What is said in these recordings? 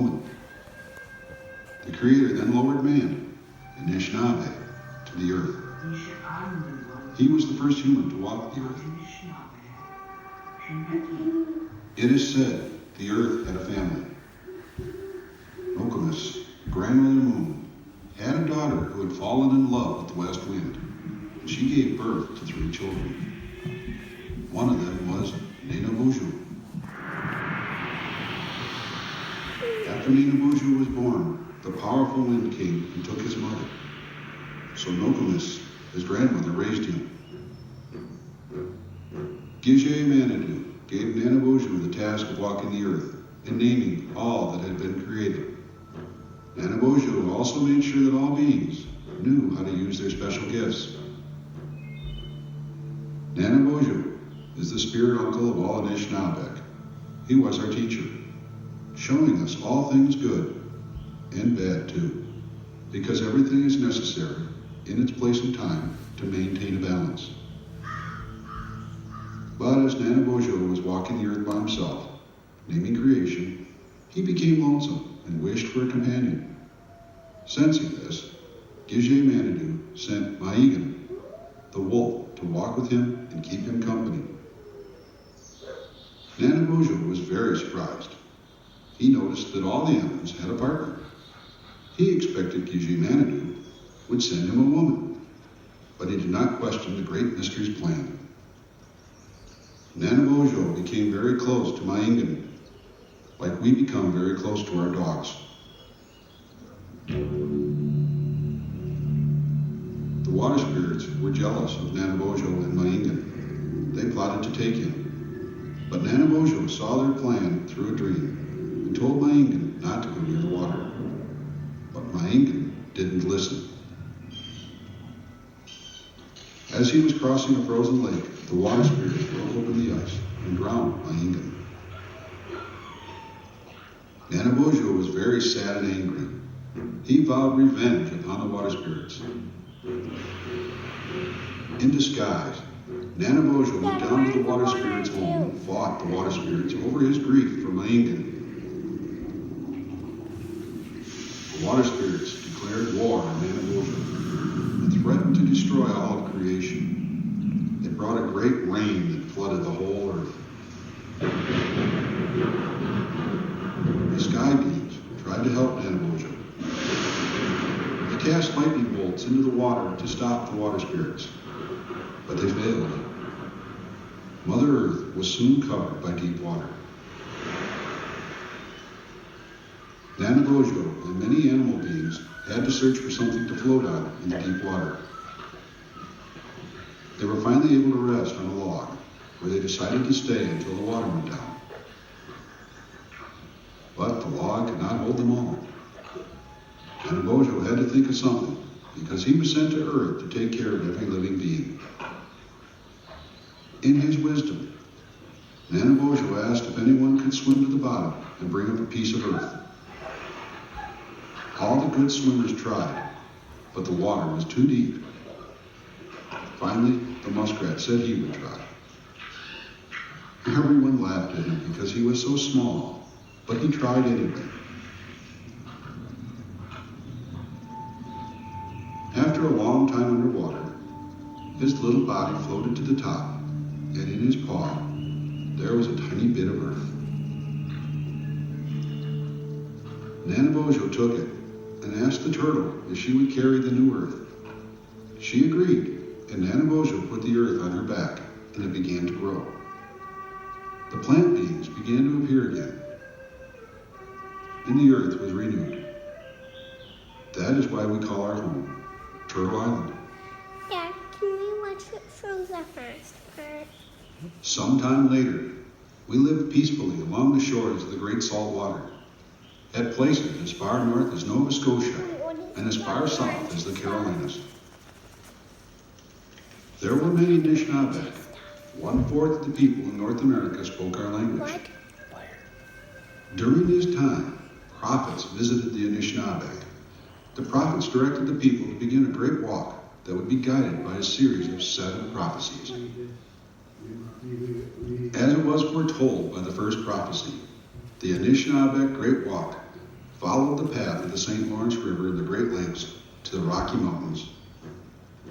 woman. The Creator then lowered man, Anishinaabe, to the earth. He was the first human to walk the earth. It is said the earth had a family. Nokomis, grandmother moon, had a daughter who had fallen in love with the west wind, and she gave birth to 3 children. One of them was Nanabuju. After Nanabuju was born, the powerful wind came and took his mother. So Nokomis, his grandmother, raised him. Gije Manitou gave Nanabuju the task of walking the earth and naming all that had been created. Nanabuju also made sure that all beings knew how to use their special gifts. Nanabuju is the spirit uncle of all Anishinaabeg. He was our teacher, showing us all things good and bad too, because everything is necessary in its place and time to maintain a balance. But as Nanabuju was walking the earth by himself, naming creation, he became lonesome and wished for a companion. Sensing this, Gije Manitou sent Maigan, the wolf, to walk with him and keep him company. Nanabuju was very surprised. He noticed that all the animals had a partner. He expected Gije Manitou would send him a woman, but he did not question the great mystery's plan. Nanabuju became very close to Maigan, like we become very close to our dogs. The water spirits were jealous of Nanabuju and Maigan. They plotted to take him, but Nanabuju saw their plan through a dream and told Maigan not to go near the water. But Maigan didn't listen. As he was crossing a frozen lake, the water spirits broke open the ice and drowned Maigan. Nanabuju was very sad and angry. He vowed revenge upon the water spirits. In disguise, Nanabuju went down to the water spirits' home and fought the water spirits over his grief for Maigan. The water spirits declared war on Nanabuju and threatened to destroy all of creation. It brought a great rain that flooded the whole earth. The sky beings tried to help Nanabuju. They cast lightning bolts into the water to stop the water spirits, but they failed. Mother Earth was soon covered by deep water. Nanabuju and many animal beings had to search for something to float on in the deep water. They were finally able to rest on a log, where they decided to stay until the water went down. But the log could not hold them all. Nanabuju had to think of something, because he was sent to Earth to take care of every living being. In his wisdom, Nanabuju asked if anyone could swim to the bottom and bring up a piece of earth. All the good swimmers tried, but the water was too deep. Finally, the muskrat said he would try. Everyone laughed at him because he was so small, but he tried anyway. After a long time underwater, his little body floated to the top, and in his paw, there was a tiny bit of earth. Nanabuju took it and asked the turtle if she would carry the new earth. She agreed, and Nanabuju put the earth on her back, and it began to grow. The plant beings began to appear again, and the earth was renewed. That is why we call our home Turtle Island. Dad, can we watch it from the first part? Sometime later, we lived peacefully along the shores of the Great Salt Water, at places as far north as Nova Scotia and as far south as the Carolinas. There were many Anishinaabe. 1/4 of the people in North America spoke our language. What? During this time, prophets visited the Anishinaabe. The prophets directed the people to begin a great walk that would be guided by a series of 7 prophecies. As it was foretold by the first prophecy, the Anishinaabe Great Walk followed the path of the St. Lawrence River and the Great Lakes to the Rocky Mountains.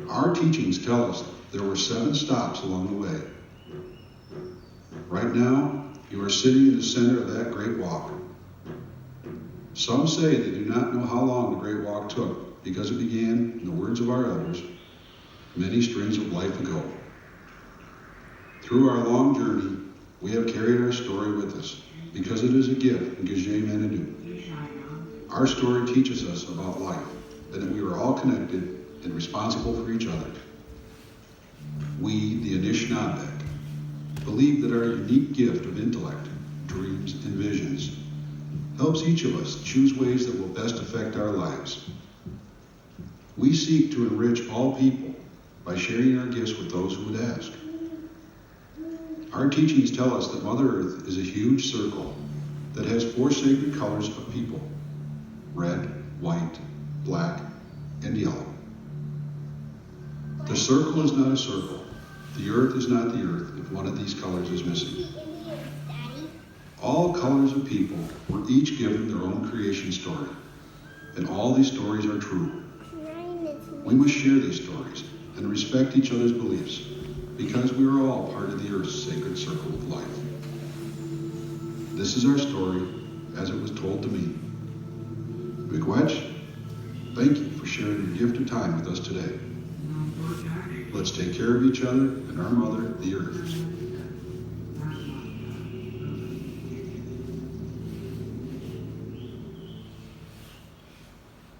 Our teachings tell us there were 7 stops along the way. Right now, you are sitting in the center of that great walk. Some say they do not know how long the great walk took because it began, in the words of our elders, many strings of life ago. Through our long journey, we have carried our story with us because it is a gift and Gajay Menadu. Our story teaches us about life and that we are all connected and responsible for each other. We, the Anishinaabe, believe that our unique gift of intellect, dreams, and visions helps each of us choose ways that will best affect our lives. We seek to enrich all people by sharing our gifts with those who would ask. Our teachings tell us that Mother Earth is a huge circle that has 4 sacred colors of people: red, white, black, and yellow. The circle is not a circle. The earth is not the earth if one of these colors is missing. All colors of people were each given their own creation story, and all these stories are true. We must share these stories and respect each other's beliefs because we are all part of the earth's sacred circle of life. This is our story as it was told to me. Miigwech, thank you for sharing your gift of time with us today. Let's take care of each other and our mother, the earth.